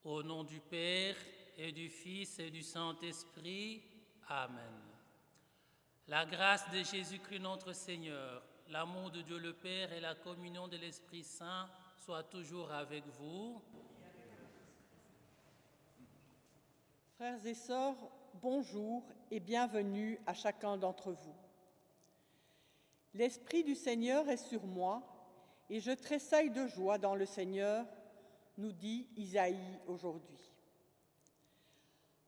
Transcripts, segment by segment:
Au nom du Père et du Fils et du Saint-Esprit. Amen. La grâce de Jésus-Christ notre Seigneur, l'amour de Dieu le Père et la communion de l'Esprit Saint soient toujours avec vous. Frères et sœurs, bonjour et bienvenue à chacun d'entre vous. L'Esprit du Seigneur est sur moi et je tressaille de joie dans le Seigneur, nous dit Isaïe aujourd'hui.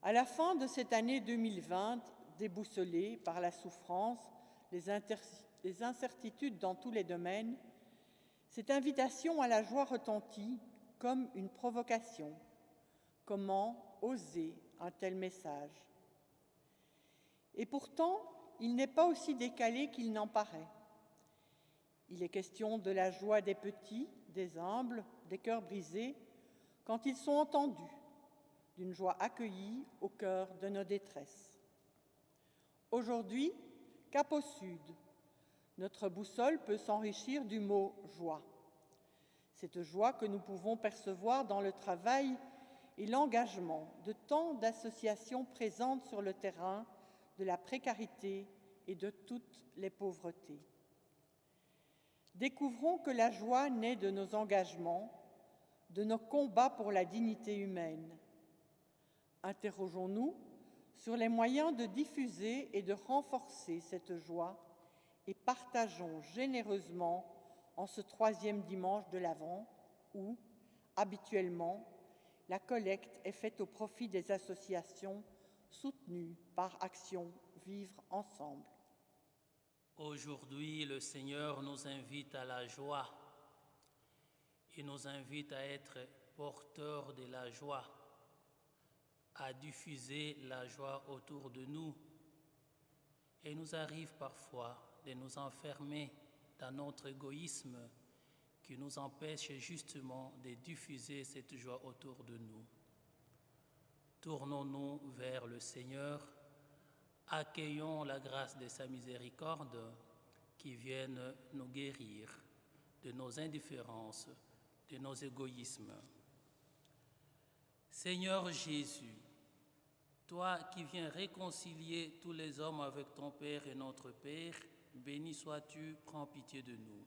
À la fin de cette année 2020, déboussolée par la souffrance, les incertitudes dans tous les domaines, cette invitation à la joie retentit comme une provocation. Comment oser un tel message? Et pourtant, il n'est pas aussi décalé qu'il n'en paraît. Il est question de la joie des petits, des humbles, des cœurs brisés, quand ils sont entendus, d'une joie accueillie au cœur de nos détresses. Aujourd'hui, cap au sud, notre boussole peut s'enrichir du mot « joie ». Cette joie que nous pouvons percevoir dans le travail et l'engagement de tant d'associations présentes sur le terrain de la précarité et de toutes les pauvretés. Découvrons que la joie naît de nos engagements, de nos combats pour la dignité humaine. Interrogeons-nous sur les moyens de diffuser et de renforcer cette joie et partageons généreusement en ce 3e dimanche de l'Avent où, habituellement, la collecte est faite au profit des associations soutenues par Action Vivre Ensemble. Aujourd'hui, le Seigneur nous invite à la joie. Il nous invite à être porteurs de la joie, à diffuser la joie autour de nous. Et il nous arrive parfois de nous enfermer dans notre égoïsme qui nous empêche justement de diffuser cette joie autour de nous. Tournons-nous vers le Seigneur, accueillons la grâce de sa miséricorde qui vienne nous guérir de nos indifférences, de nos égoïsmes. Seigneur Jésus, toi qui viens réconcilier tous les hommes avec ton Père et notre Père, béni sois-tu, prends pitié de nous.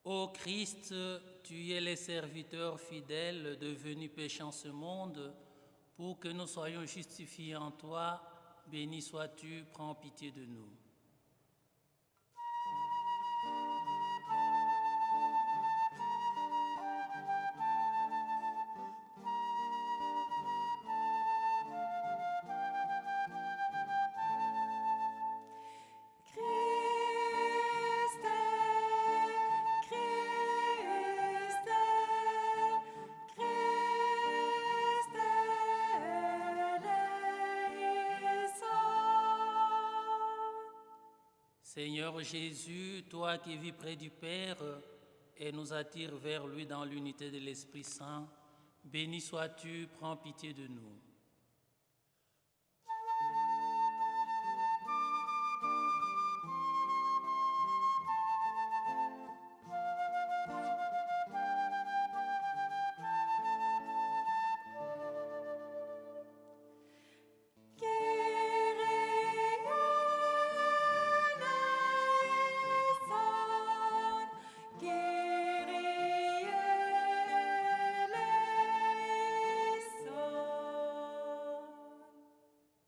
Ô Christ, tu es les serviteurs fidèles devenus péchants ce monde, pour que nous soyons justifiés en toi, béni sois-tu, prends pitié de nous. Seigneur Jésus, toi qui vis près du Père et nous attires vers lui dans l'unité de l'Esprit Saint, béni sois-tu, prends pitié de nous.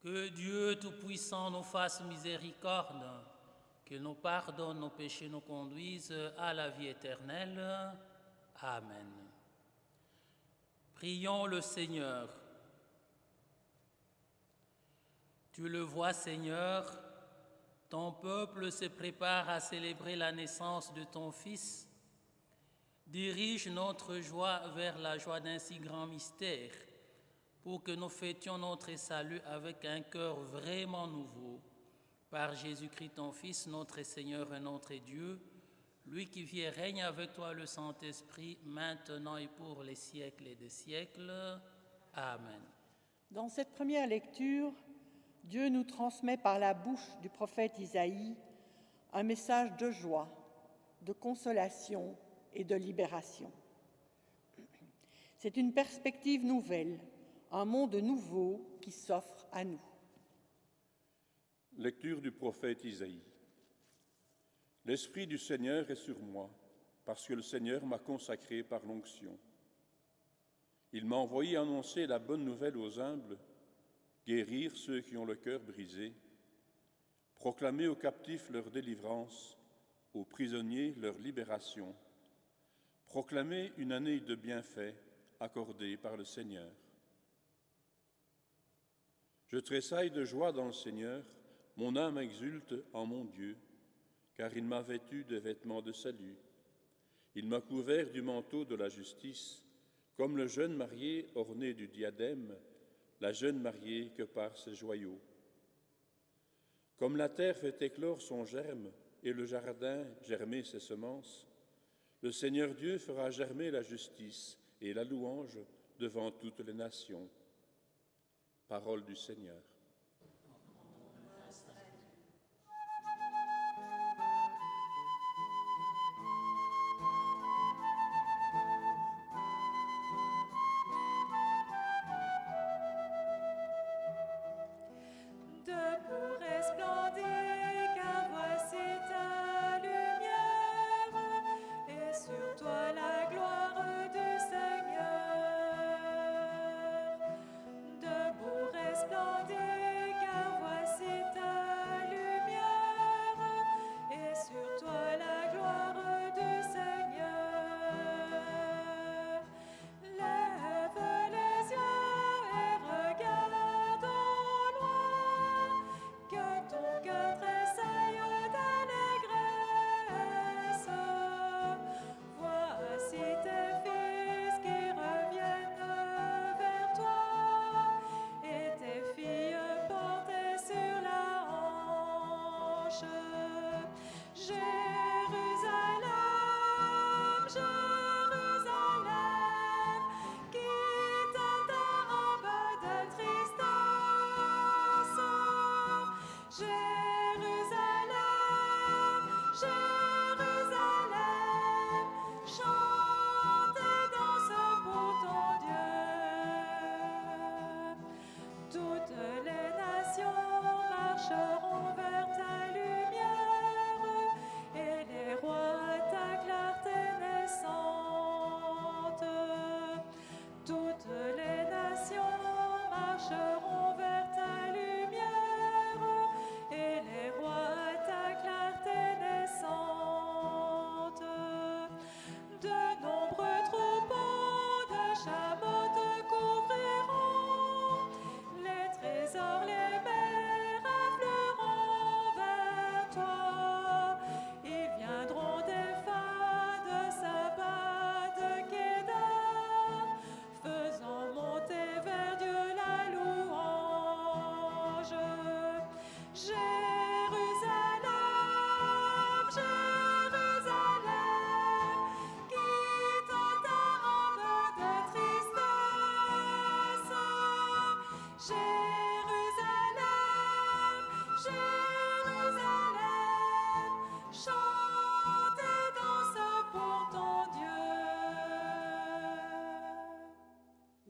Que Dieu Tout-Puissant nous fasse miséricorde, qu'il nous pardonne nos péchés, nous conduise à la vie éternelle. Amen. Prions le Seigneur. Tu le vois, Seigneur, ton peuple se prépare à célébrer la naissance de ton Fils. Dirige notre joie vers la joie d'un si grand mystère, pour que nous fêtions notre salut avec un cœur vraiment nouveau, par Jésus-Christ ton Fils, notre Seigneur et notre Dieu, lui qui vit et règne avec toi le Saint-Esprit, maintenant et pour les siècles des siècles. Amen. Dans cette première lecture, Dieu nous transmet par la bouche du prophète Isaïe un message de joie, de consolation et de libération. C'est une perspective nouvelle, un monde nouveau qui s'offre à nous. Lecture du prophète Isaïe. L'Esprit du Seigneur est sur moi, parce que le Seigneur m'a consacré par l'onction. Il m'a envoyé annoncer la bonne nouvelle aux humbles, guérir ceux qui ont le cœur brisé, proclamer aux captifs leur délivrance, aux prisonniers leur libération, proclamer une année de bienfaits accordée par le Seigneur. Je tressaille de joie dans le Seigneur, mon âme exulte en mon Dieu, car il m'a vêtu de vêtements de salut. Il m'a couvert du manteau de la justice, comme le jeune marié orné du diadème, la jeune mariée que par ses joyaux. Comme la terre fait éclore son germe et le jardin germer ses semences, le Seigneur Dieu fera germer la justice et la louange devant toutes les nations. Parole du Seigneur.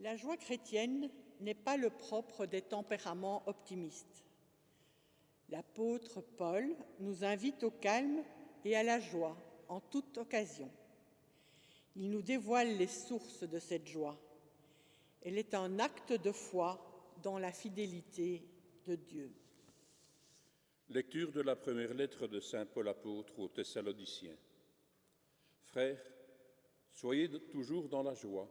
La joie chrétienne n'est pas le propre des tempéraments optimistes. L'apôtre Paul nous invite au calme et à la joie en toute occasion. Il nous dévoile les sources de cette joie. Elle est un acte de foi dans la fidélité de Dieu. Lecture de la première lettre de saint Paul apôtre aux Thessaloniciens. Frères, soyez toujours dans la joie.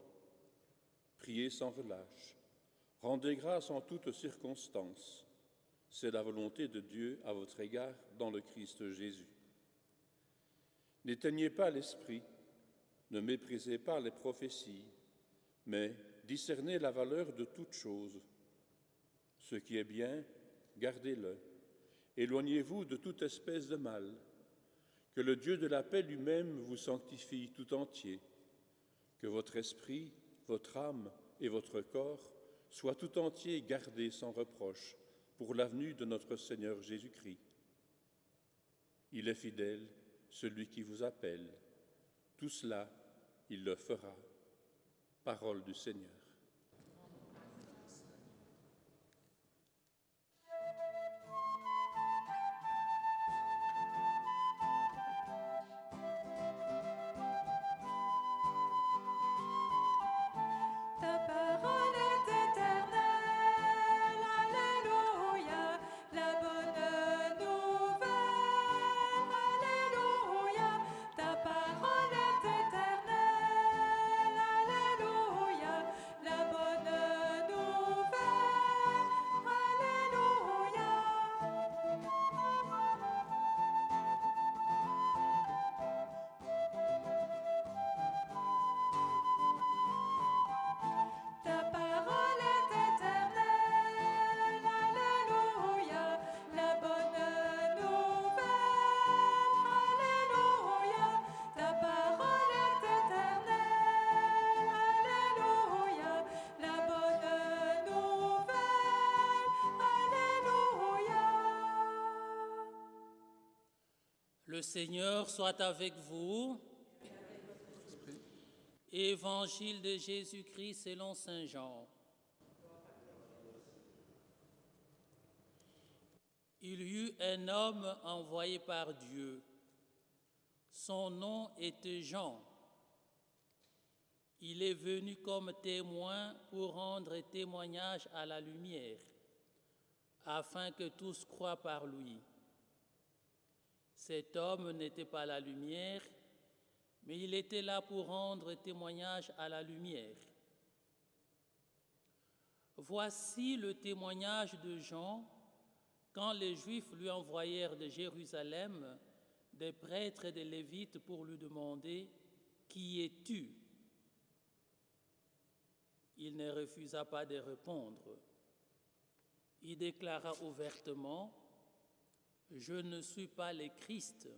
Priez sans relâche. Rendez grâce en toutes circonstances. C'est la volonté de Dieu à votre égard dans le Christ Jésus. N'éteignez pas l'esprit, ne méprisez pas les prophéties, mais discernez la valeur de toute chose. Ce qui est bien, gardez-le. Éloignez-vous de toute espèce de mal. Que le Dieu de la paix lui-même vous sanctifie tout entier. Que votre esprit, votre âme et votre corps soient tout entiers gardés sans reproche pour la venue de notre Seigneur Jésus-Christ. Il est fidèle, celui qui vous appelle. Tout cela, il le fera. Parole du Seigneur. Ta parole est éternelle, alléluia, la bonne nouvelle, alléluia. Ta parole est éternelle, alléluia, la bonne nouvelle, alléluia. Ta parole est éternelle, alléluia, la bonne nouvelle, alléluia. Ta parole est éternelle, alléluia, la bonne nouvelle, alléluia. Le Seigneur soit avec vous. Évangile de Jésus-Christ selon saint Jean. Il y eut un homme envoyé par Dieu. Son nom était Jean. Il est venu comme témoin pour rendre témoignage à la lumière, afin que tous croient par lui. Cet homme n'était pas la lumière, mais il était là pour rendre témoignage à la lumière. Voici le témoignage de Jean quand les Juifs lui envoyèrent de Jérusalem des prêtres et des Lévites pour lui demander « Qui es-tu » Il ne refusa pas de répondre. Il déclara ouvertement « Je ne suis pas le Christ ».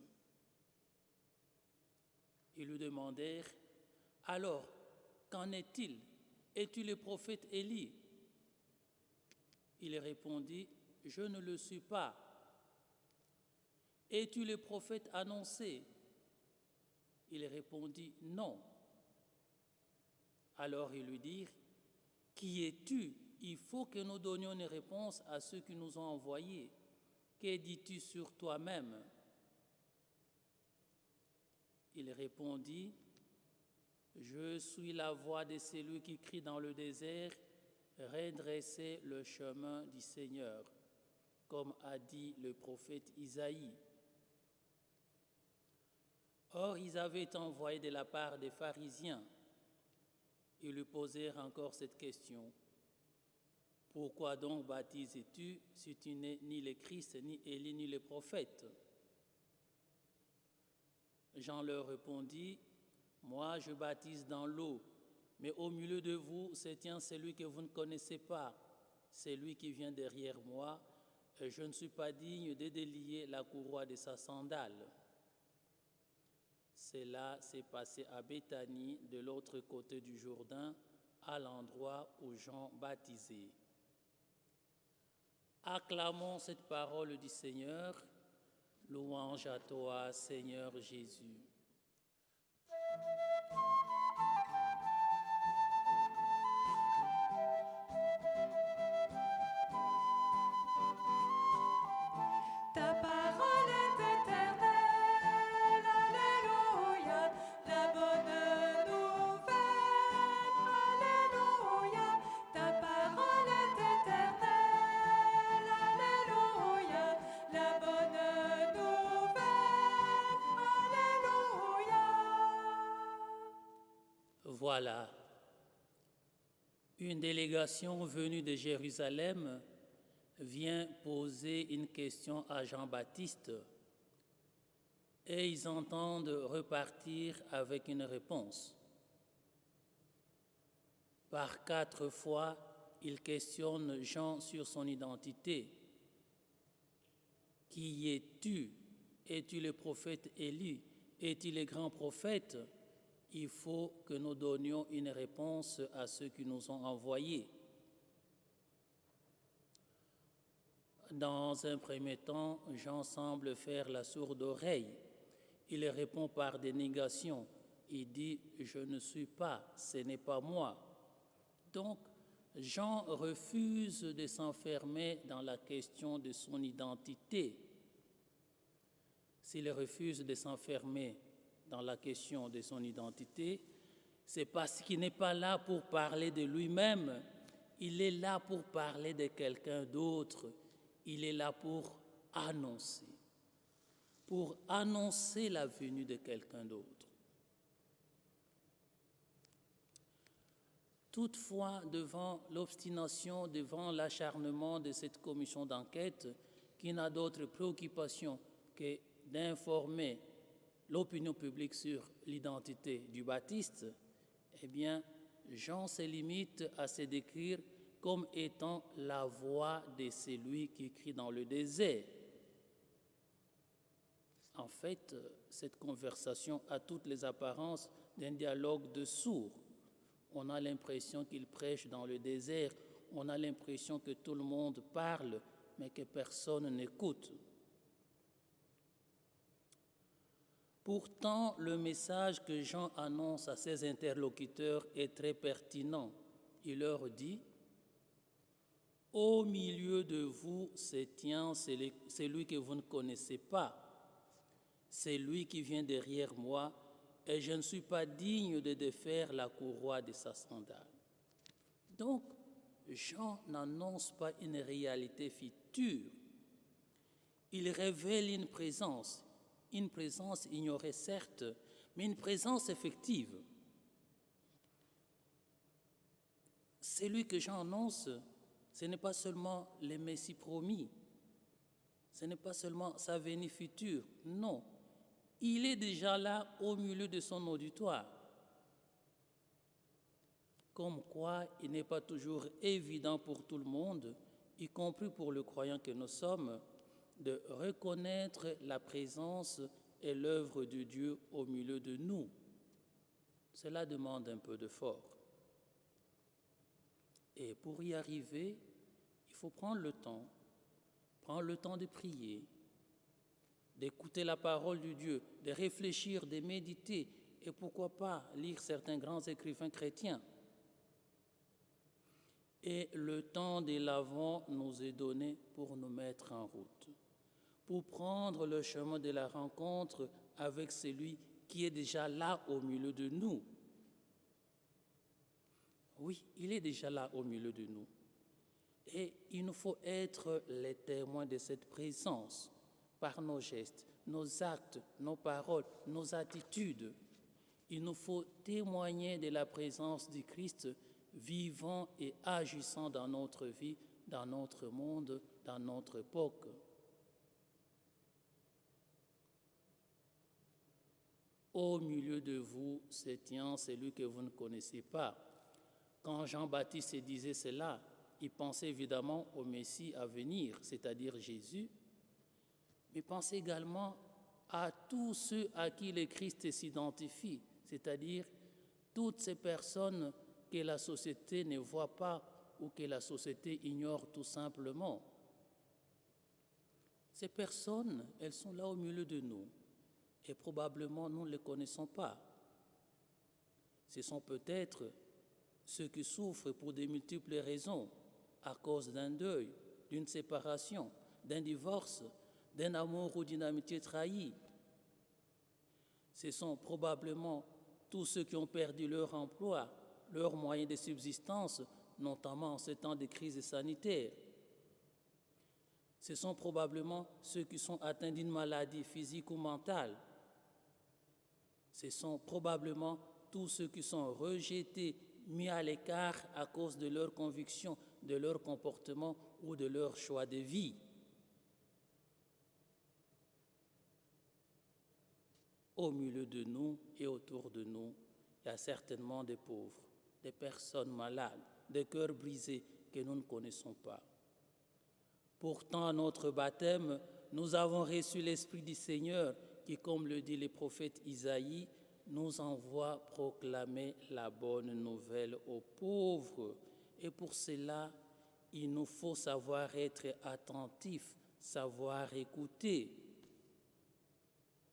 Ils lui demandèrent « Alors, qu'en est-il? Es-tu le prophète Élie » Il répondit « Je ne le suis pas. » « Es-tu le prophète annoncé » Il répondit « Non. » Alors ils lui dirent « Qui es-tu? Il faut que nous donnions une réponse à ceux qui nous ont envoyés. Que dis-tu sur toi-même » Il répondit « Je suis la voix de celui qui crie dans le désert, redressez le chemin du Seigneur, comme a dit le prophète Isaïe. » Or, ils avaient été envoyés de la part des pharisiens. Ils lui posèrent encore cette question. « Pourquoi donc baptises-tu si tu n'es ni le Christ, ni Élie, ni le prophète ?» Jean leur répondit, « Moi, je baptise dans l'eau, mais au milieu de vous se tient celui que vous ne connaissez pas, celui qui vient derrière moi, et je ne suis pas digne de délier la courroie de sa sandale. » Cela s'est passé à Béthanie, de l'autre côté du Jourdain, à l'endroit où Jean baptisait. Acclamons cette parole du Seigneur. Louange à toi, Seigneur Jésus. Ta parole est éternelle, alléluia, la bonne nouvelle, alléluia. Ta parole est éternelle, alléluia, la bonne nouvelle, alléluia. Voilà, une délégation venue de Jérusalem vient poser une question à Jean-Baptiste et ils entendent repartir avec une réponse. Par 4 fois, il questionne Jean sur son identité. Qui es-tu? Es-tu le prophète Élie? Es-tu le grand prophète? Il faut que nous donnions une réponse à ceux qui nous ont envoyés. Dans un premier temps, Jean semble faire la sourde oreille. Il répond par des négations. Il dit « Je ne suis pas, ce n'est pas moi ». Donc, Jean refuse de s'enfermer dans la question de son identité. S'il refuse de s'enfermer dans la question de son identité, c'est parce qu'il n'est pas là pour parler de lui-même, il est là pour parler de quelqu'un d'autre, il est là pour annoncer la venue de quelqu'un d'autre. Toutefois, devant l'obstination, devant l'acharnement de cette commission d'enquête, qui n'a d'autre préoccupation que d'informer l'opinion publique sur l'identité du Baptiste, eh bien, Jean se limite à se décrire comme étant la voix de celui qui crie dans le désert. En fait, cette conversation a toutes les apparences d'un dialogue de sourds. On a l'impression qu'il prêche dans le désert, on a l'impression que tout le monde parle, mais que personne n'écoute. Pourtant, le message que Jean annonce à ses interlocuteurs est très pertinent. Il leur dit « Au milieu de vous se tient celui que vous ne connaissez pas, c'est lui qui vient derrière moi, et je ne suis pas digne de défaire la courroie de sa sandale. » Donc, Jean n'annonce pas une réalité future. Il révèle une présence ignorée certes, mais une présence effective. Celui que Jean annonce, ce n'est pas seulement le Messie promis, ce n'est pas seulement sa venue future, non. Il est déjà là au milieu de son auditoire. Comme quoi, il n'est pas toujours évident pour tout le monde, y compris pour le croyant que nous sommes, de reconnaître la présence et l'œuvre de Dieu au milieu de nous. Cela demande un peu d'effort. Et pour y arriver, il faut prendre le temps de prier, d'écouter la parole de Dieu, de réfléchir, de méditer, et pourquoi pas lire certains grands écrivains chrétiens. Et le temps de l'Avent nous est donné pour nous mettre en route, pour prendre le chemin de la rencontre avec celui qui est déjà là au milieu de nous. Oui, il est déjà là au milieu de nous. Et il nous faut être les témoins de cette présence par nos gestes, nos actes, nos paroles, nos attitudes. Il nous faut témoigner de la présence du Christ vivant et agissant dans notre vie, dans notre monde, dans notre époque. Au milieu de vous se tient celui que vous ne connaissez pas. Quand Jean-Baptiste disait cela, il pensait évidemment au Messie à venir, c'est-à-dire Jésus, mais pensait également à tous ceux à qui le Christ s'identifie, c'est-à-dire toutes ces personnes que la société ne voit pas ou que la société ignore tout simplement. Ces personnes, elles sont là au milieu de nous et probablement nous ne les connaissons pas. Ce sont peut-être ceux qui souffrent pour de multiples raisons, à cause d'un deuil, d'une séparation, d'un divorce, d'un amour ou d'une amitié trahie. Ce sont probablement tous ceux qui ont perdu leur emploi, leurs moyens de subsistance, notamment en ces temps de crise sanitaire. Ce sont probablement ceux qui sont atteints d'une maladie physique ou mentale. Ce sont probablement tous ceux qui sont rejetés, mis à l'écart à cause de leurs convictions, de leur comportement ou de leur choix de vie. Au milieu de nous et autour de nous, il y a certainement des pauvres, des personnes malades, des cœurs brisés que nous ne connaissons pas. Pourtant, à notre baptême, nous avons reçu l'Esprit du Seigneur qui, comme le dit le prophète Isaïe, nous envoie proclamer la bonne nouvelle aux pauvres. Et pour cela, il nous faut savoir être attentifs, savoir écouter.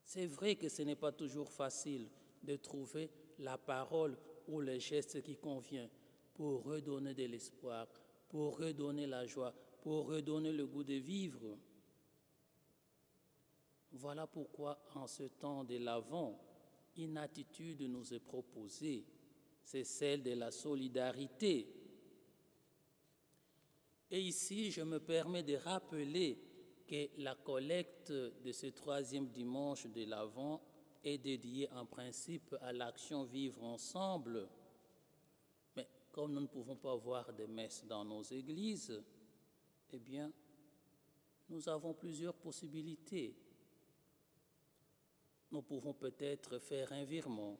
C'est vrai que ce n'est pas toujours facile de trouver la parole ou le geste qui convient pour redonner de l'espoir, pour redonner la joie, pour redonner le goût de vivre. Voilà pourquoi, en ce temps de l'Avent, une attitude nous est proposée, c'est celle de la solidarité. Et ici, je me permets de rappeler que la collecte de ce 3e dimanche de l'Avent est dédiée en principe à l'action Vivre ensemble. Mais comme nous ne pouvons pas voir de messe dans nos églises, eh bien, nous avons plusieurs possibilités. Nous pouvons peut-être faire un virement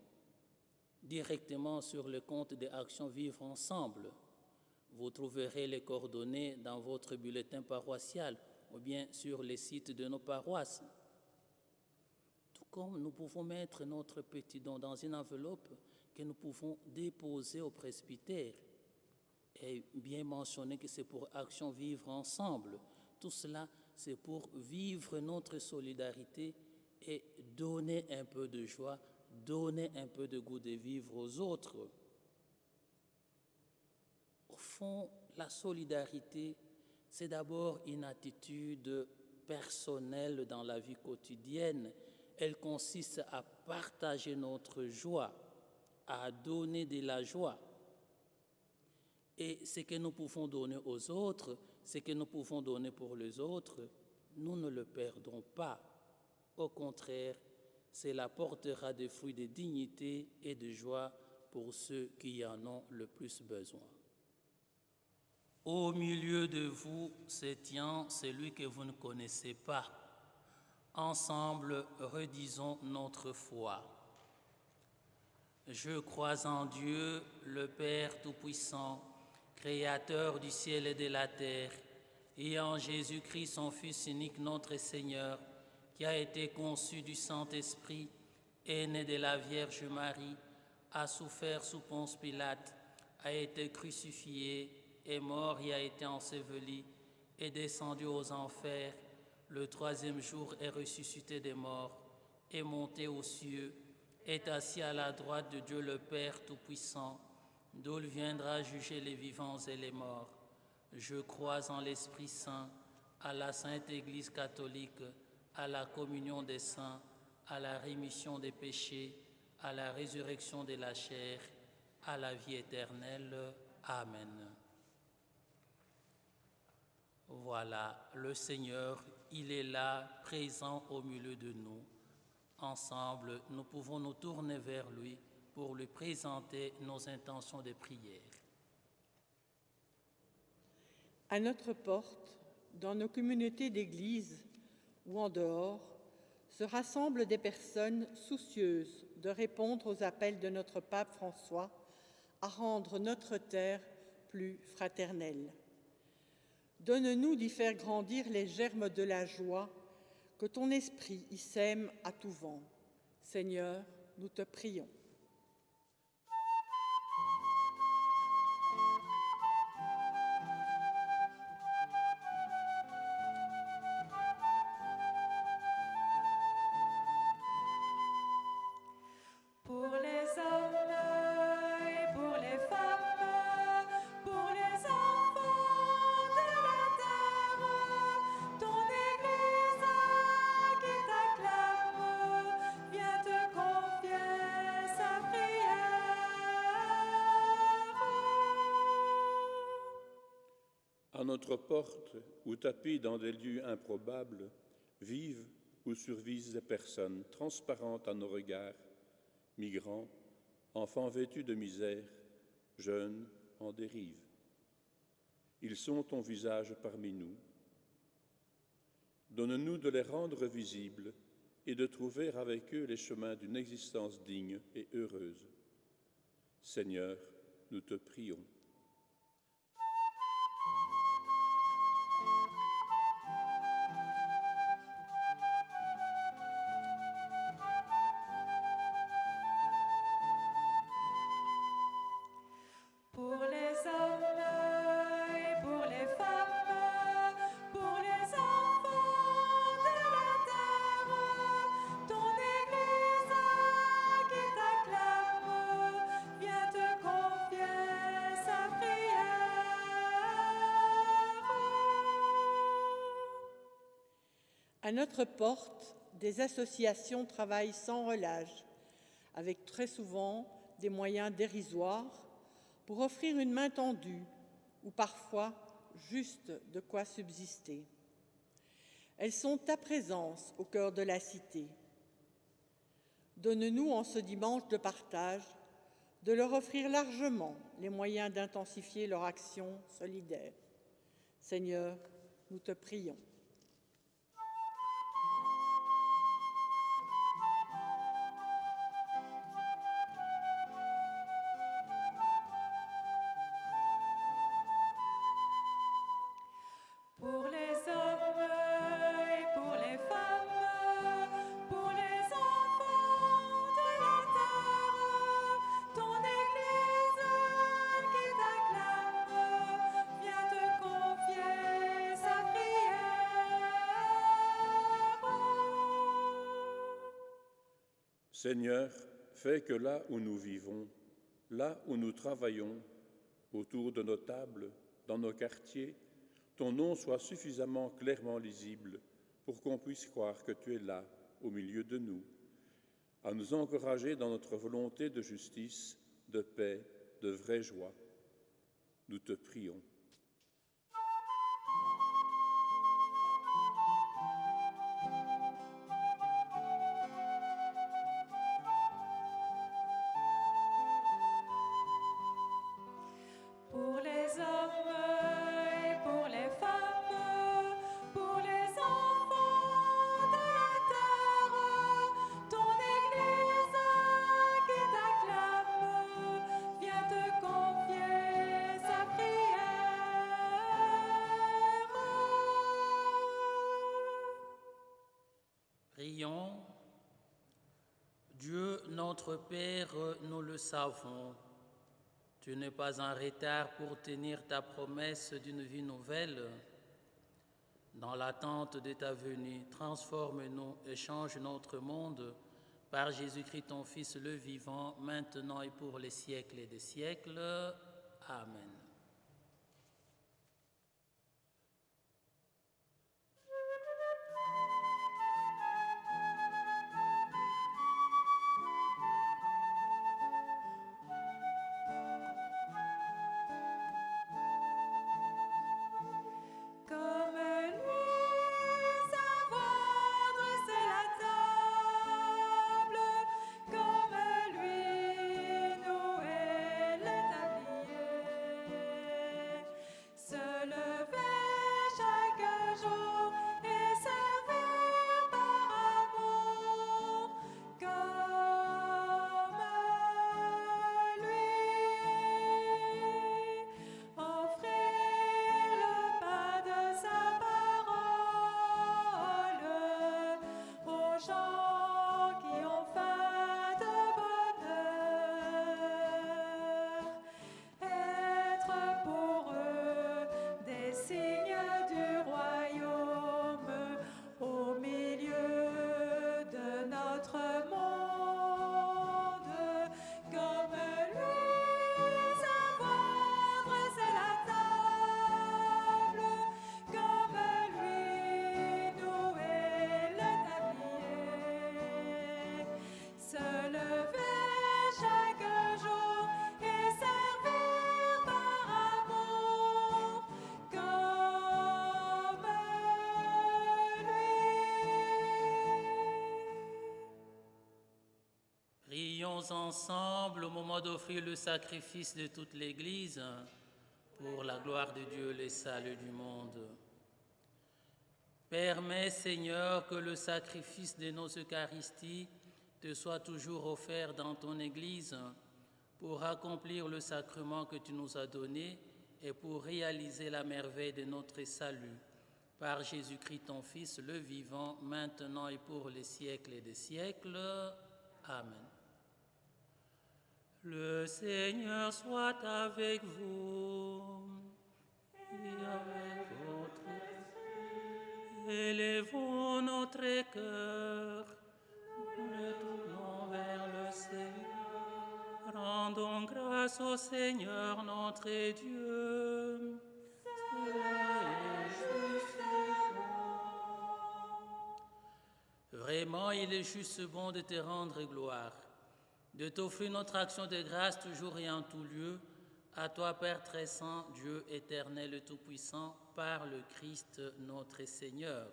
directement sur le compte de Action Vivre Ensemble. Vous trouverez les coordonnées dans votre bulletin paroissial ou bien sur les sites de nos paroisses. Tout comme nous pouvons mettre notre petit don dans une enveloppe que nous pouvons déposer au presbytère et bien mentionner que c'est pour Action Vivre Ensemble. Tout cela, c'est pour vivre notre solidarité et donner un peu de joie, donner un peu de goût de vivre aux autres. Au fond, la solidarité, c'est d'abord une attitude personnelle dans la vie quotidienne. Elle consiste à partager notre joie, à donner de la joie. Et ce que nous pouvons donner aux autres, ce que nous pouvons donner pour les autres, nous ne le perdons pas. Au contraire, cela portera des fruits de dignité et de joie pour ceux qui en ont le plus besoin. Au milieu de vous se tient celui que vous ne connaissez pas. Ensemble, redisons notre foi. Je crois en Dieu, le Père Tout-Puissant, Créateur du ciel et de la terre, et en Jésus-Christ, son Fils unique, notre Seigneur, qui a été conçu du Saint-Esprit, est né de la Vierge Marie, a souffert sous Ponce Pilate, a été crucifié, est mort et a été enseveli, est descendu aux enfers, le 3e jour est ressuscité des morts, est monté aux cieux, est assis à la droite de Dieu le Père Tout-Puissant, d'où il viendra juger les vivants et les morts. Je crois en l'Esprit Saint, à la Sainte Église catholique, à la communion des saints, à la rémission des péchés, à la résurrection de la chair, à la vie éternelle. Amen. Voilà, le Seigneur, il est là, présent au milieu de nous. Ensemble, nous pouvons nous tourner vers lui pour lui présenter nos intentions de prière. À notre porte, dans nos communautés d'église ou en dehors, se rassemblent des personnes soucieuses de répondre aux appels de notre pape François à rendre notre terre plus fraternelle. Donne-nous d'y faire grandir les germes de la joie que ton esprit y sème à tout vent. Seigneur, nous te prions. Pour les hommes et pour les femmes, pour les enfants de la terre, ton Église qui t'acclame vient te confier sa prière. À notre porte, où tapis dans des lieux improbables, vivent ou survivent des personnes transparentes à nos regards, migrants, enfants vêtus de misère, jeunes en dérive. Ils sont ton visage parmi nous. Donne-nous de les rendre visibles et de trouver avec eux les chemins d'une existence digne et heureuse. Seigneur, nous te prions. Pour les hommes et pour les femmes, pour les enfants de la terre, ton Église qui t'acclame vient te confier sa prière. À notre porte, des associations travaillent sans relâche, avec très souvent des moyens dérisoires, pour offrir une main tendue ou parfois juste de quoi subsister. Elles sont ta présence au cœur de la cité. Donne-nous en ce dimanche de partage de leur offrir largement les moyens d'intensifier leur action solidaire. Seigneur, nous te prions. Pour les hommes et pour les femmes, pour les enfants de la terre, ton Église qui t'acclame vient te confier sa prière. Seigneur, fais que là où nous vivons, là où nous travaillons, autour de nos tables, dans nos quartiers, ton nom soit suffisamment clairement lisible pour qu'on puisse croire que tu es là, au milieu de nous, à nous encourager dans notre volonté de justice, de paix, de vraie joie. Nous te prions. Pour les hommes et pour les femmes, pour les enfants de la terre, ton Église qui t'acclame vient te confier sa prière. Prions. Dieu notre Père, nous le savons. Tu n'es pas en retard pour tenir ta promesse d'une vie nouvelle. Dans l'attente de ta venue, transforme-nous et change notre monde par Jésus-Christ, ton Fils, le vivant, maintenant et pour les siècles des siècles. Amen. Comme lui, savoir dresser la table, comme lui, nouer le tablier. Se lever chaque jour et servir par amour, comme lui. Offrir le pas de sa parole aux gens qui ont faim de bonheur. Être pour eux des signes du royaume au milieu de notre monde. Comme lui, savoir dresser la table, comme lui, nouer le tablier. Se lever chaque jour et servir par amour, comme lui. Prions ensemble au moment d'offrir le sacrifice de toute l'Église pour la gloire de Dieu et le salut du monde. Permets, Seigneur, que le sacrifice de nos Eucharisties te soit toujours offert dans ton Église, pour accomplir le sacrement que tu nous as donné et pour réaliser la merveille de notre salut. Par Jésus-Christ, ton Fils, le vivant, maintenant et pour les siècles des siècles. Amen. Le Seigneur soit avec vous et avec votre esprit. Élevons notre cœur, nous le tournons vers le Seigneur. Rendons grâce au Seigneur notre Dieu. Vraiment, il est juste bon de te rendre gloire, de t'offrir notre action de grâce toujours et en tout lieu, à toi, Père très saint, Dieu éternel et tout-puissant, par le Christ notre Seigneur.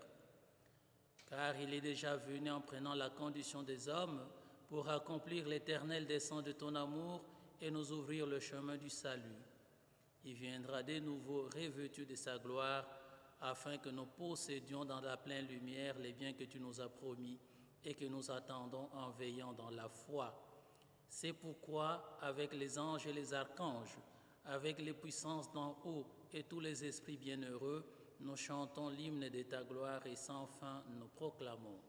Car il est déjà venu en prenant la condition des hommes pour accomplir l'éternel dessein de ton amour et nous ouvrir le chemin du salut. Il viendra de nouveau revêtu de sa gloire, afin que nous possédions dans la pleine lumière les biens que tu nous as promis et que nous attendons en veillant dans la foi. C'est pourquoi, avec les anges et les archanges, avec les puissances d'en haut et tous les esprits bienheureux, nous chantons l'hymne de ta gloire et sans fin nous proclamons.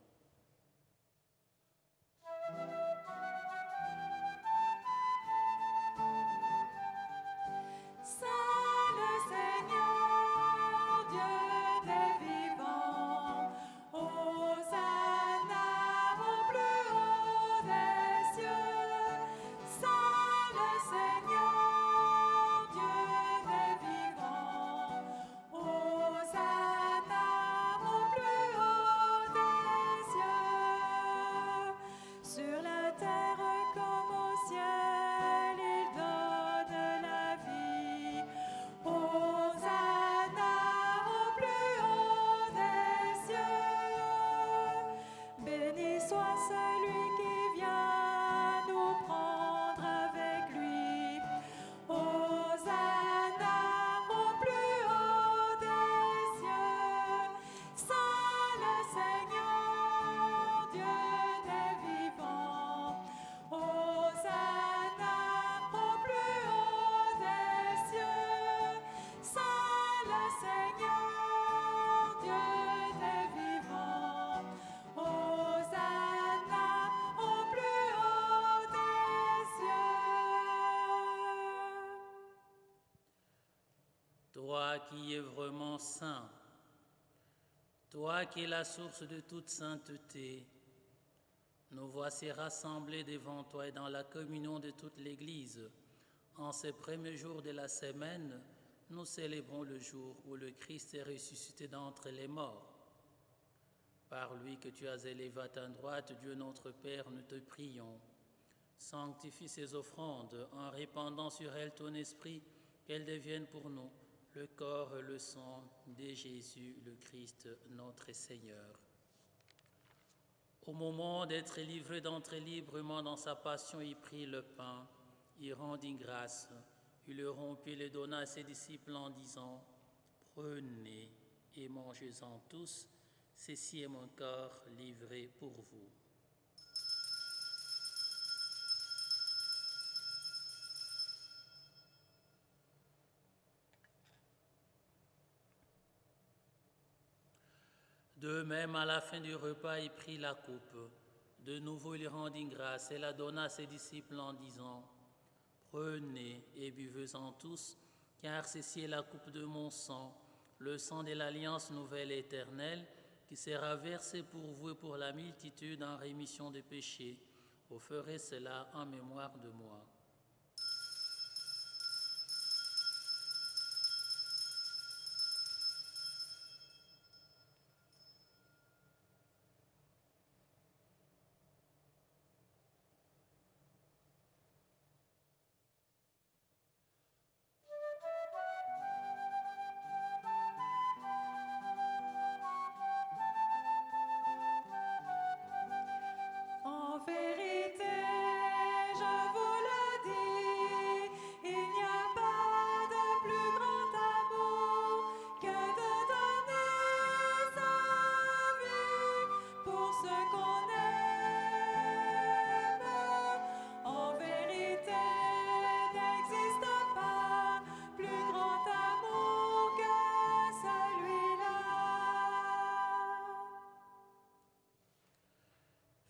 Toi qui es vraiment saint, toi qui es la source de toute sainteté, nous voici rassemblés devant toi et dans la communion de toute l'Église. En ces premiers jours de la semaine, nous célébrons le jour où le Christ est ressuscité d'entre les morts. Par lui que tu as élevé à ta droite, Dieu notre Père, nous te prions. Sanctifie ces offrandes en répandant sur elles ton esprit, qu'elles deviennent pour nous le corps et le sang de Jésus, le Christ, notre Seigneur. Au moment d'être livré d'entrer librement dans sa passion, il prit le pain, il rendit grâce, il le rompit et le donna à ses disciples en disant « Prenez et mangez-en tous, ceci est mon corps livré pour vous. » De même, à la fin du repas, il prit la coupe. De nouveau, il rendit grâce et la donna à ses disciples en disant « Prenez et buvez-en tous, car ceci est la coupe de mon sang, le sang de l'alliance nouvelle et éternelle, qui sera versé pour vous et pour la multitude en rémission des péchés. Vous ferez cela en mémoire de moi. » En vérité, je vous le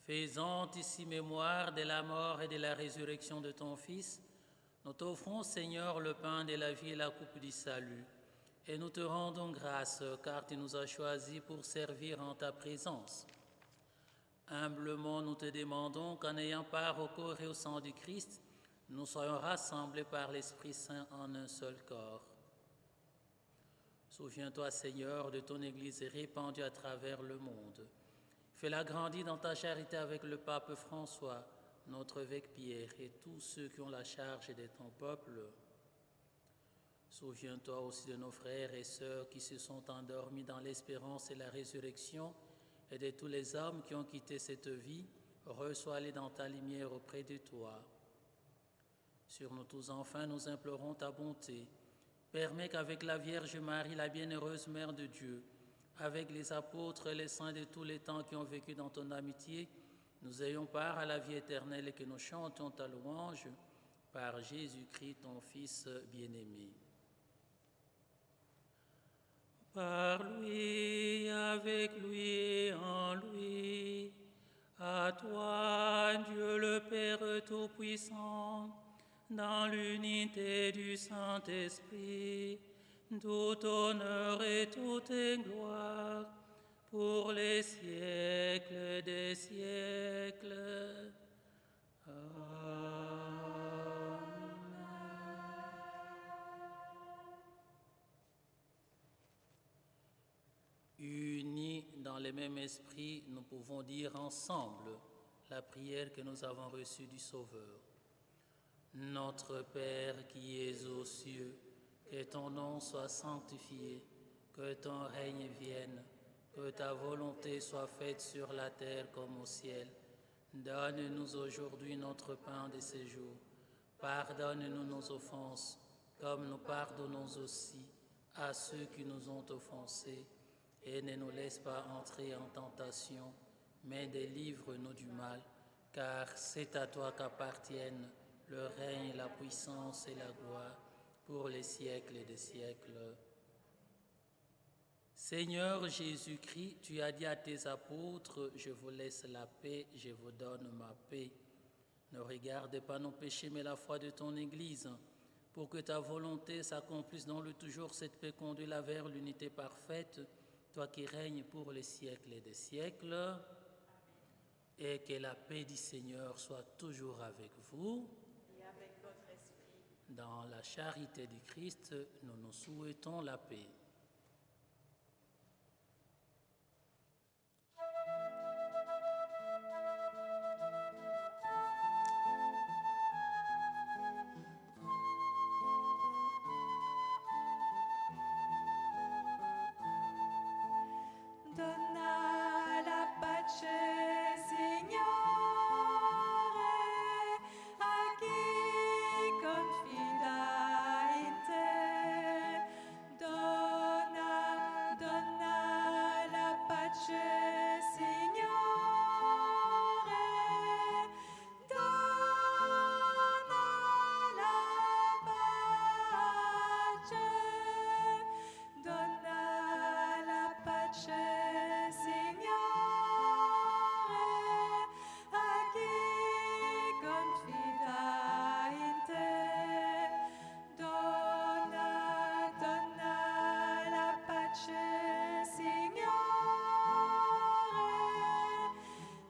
Faisant ici mémoire de la mort et de la résurrection de ton Fils, nous t'offrons, Seigneur, le pain de la vie et la coupe du salut. Et nous te rendons grâce, car tu nous as choisis pour servir en ta présence. Humblement, nous te demandons qu'en ayant part au corps et au sang du Christ, nous soyons rassemblés par l'Esprit Saint en un seul corps. Souviens-toi, Seigneur, de ton Église répandue à travers le monde. Fais-la grandir dans ta charité avec le pape François, notre évêque Pierre et tous ceux qui ont la charge de ton peuple. Souviens-toi aussi de nos frères et sœurs qui se sont endormis dans l'espérance et la résurrection, et de tous les hommes qui ont quitté cette vie. Reçois-les dans ta lumière auprès de toi. Sur nous tous, enfin, nous implorons ta bonté. Permets qu'avec la Vierge Marie, la bienheureuse Mère de Dieu, avec les apôtres et les saints de tous les temps qui ont vécu dans ton amitié, nous ayons part à la vie éternelle et que nous chantions ta louange par Jésus-Christ, ton Fils bien-aimé. Par lui, avec lui et en lui, à toi, Dieu le Père Tout-Puissant, dans l'unité du Saint-Esprit, tout honneur et toute gloire, pour les siècles des siècles. Amen. Unis dans le même esprit, nous pouvons dire ensemble la prière que nous avons reçue du Sauveur. Notre Père qui es aux cieux, que ton nom soit sanctifié, que ton règne vienne, que ta volonté soit faite sur la terre comme au ciel. Donne-nous aujourd'hui notre pain de ce jour. Pardonne-nous nos offenses, comme nous pardonnons aussi à ceux qui nous ont offensés. Et ne nous laisse pas entrer en tentation, mais délivre-nous du mal, car c'est à toi qu'appartiennent le règne, la puissance et la gloire pour les siècles des siècles. Seigneur Jésus-Christ, tu as dit à tes apôtres, je vous laisse la paix, je vous donne ma paix. Ne regarde pas nos péchés, mais la foi de ton Église, pour que ta volonté s'accomplisse dans le toujours, cette paix conduit-la vers l'unité parfaite, toi qui règnes pour les siècles des siècles, et que la paix du Seigneur soit toujours avec vous. Et avec votre esprit. Dans la charité du Christ, nous nous souhaitons la paix. Donna la pace, Signore, a chi confida in te. Donna la pace, Signore. Donna la pace. Donna la pace, Signore, a chi confida in te. Donna la pace, Signore.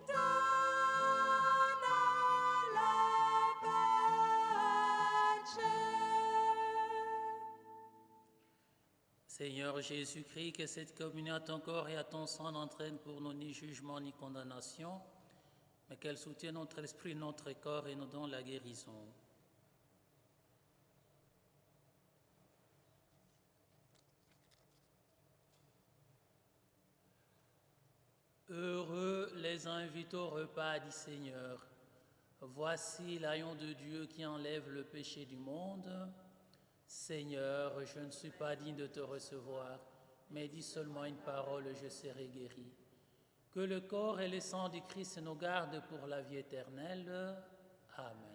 Donna la pace. Seigneur Jésus-Christ, que cette communion à ton corps et à ton sang n'entraîne pour nous ni jugement ni condamnation, mais qu'elle soutienne notre esprit, notre corps et nous donne la guérison. Heureux les invités au repas du Seigneur. Voici l'agneau de Dieu qui enlève le péché du monde. Seigneur, je ne suis pas digne de te recevoir, mais dis seulement une parole, je serai guéri. Que le corps et le sang du Christ nous gardent pour la vie éternelle. Amen.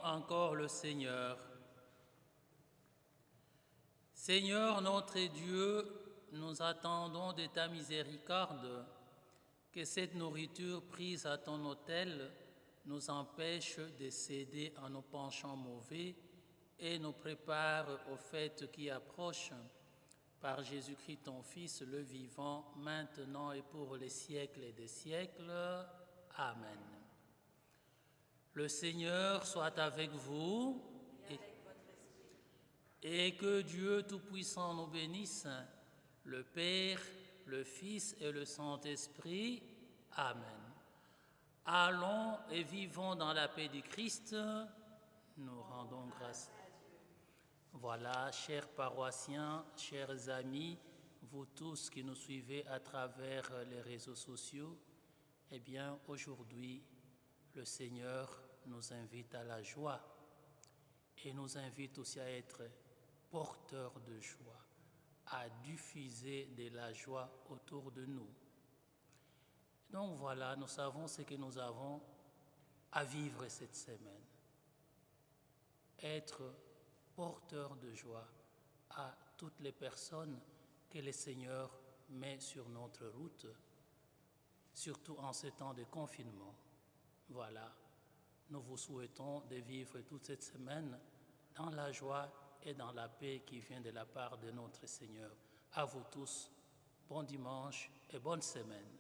encore le Seigneur. Seigneur notre Dieu, nous attendons de ta miséricorde que cette nourriture prise à ton autel nous empêche de céder à nos penchants mauvais et nous prépare aux fêtes qui approchent. Par Jésus-Christ, ton Fils, le vivant, maintenant et pour les siècles des siècles. Amen. Le Seigneur soit avec vous et que Dieu Tout-Puissant nous bénisse, le Père, le Fils et le Saint-Esprit. Amen. Allons et vivons dans la paix du Christ. Nous rendons grâce. Voilà, chers paroissiens, chers amis, vous tous qui nous suivez à travers les réseaux sociaux, eh bien, aujourd'hui, le Seigneur nous invite à la joie et nous invite aussi à être porteurs de joie, à diffuser de la joie autour de nous. Donc voilà, nous savons ce que nous avons à vivre cette semaine. Être porteurs de joie à toutes les personnes que le Seigneur met sur notre route, surtout en ces temps de confinement. Voilà, nous vous souhaitons de vivre toute cette semaine dans la joie et dans la paix qui vient de la part de notre Seigneur. À vous tous, bon dimanche et bonne semaine.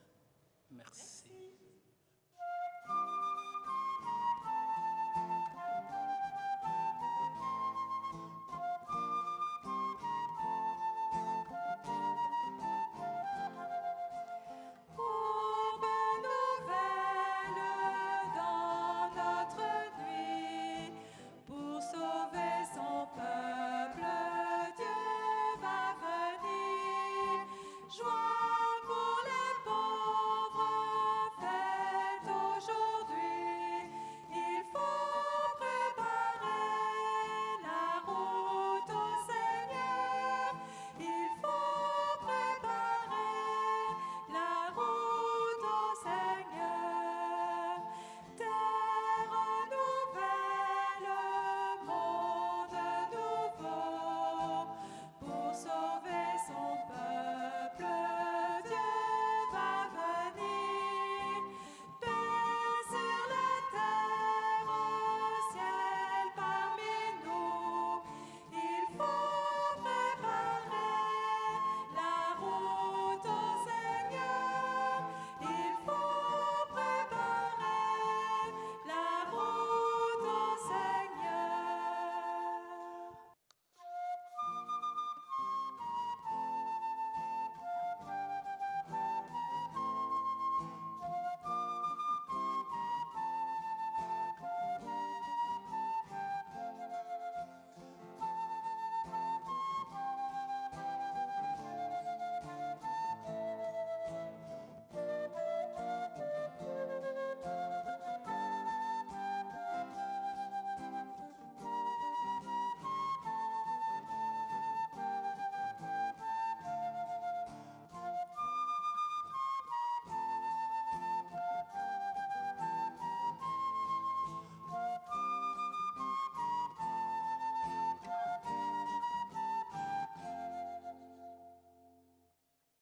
Merci.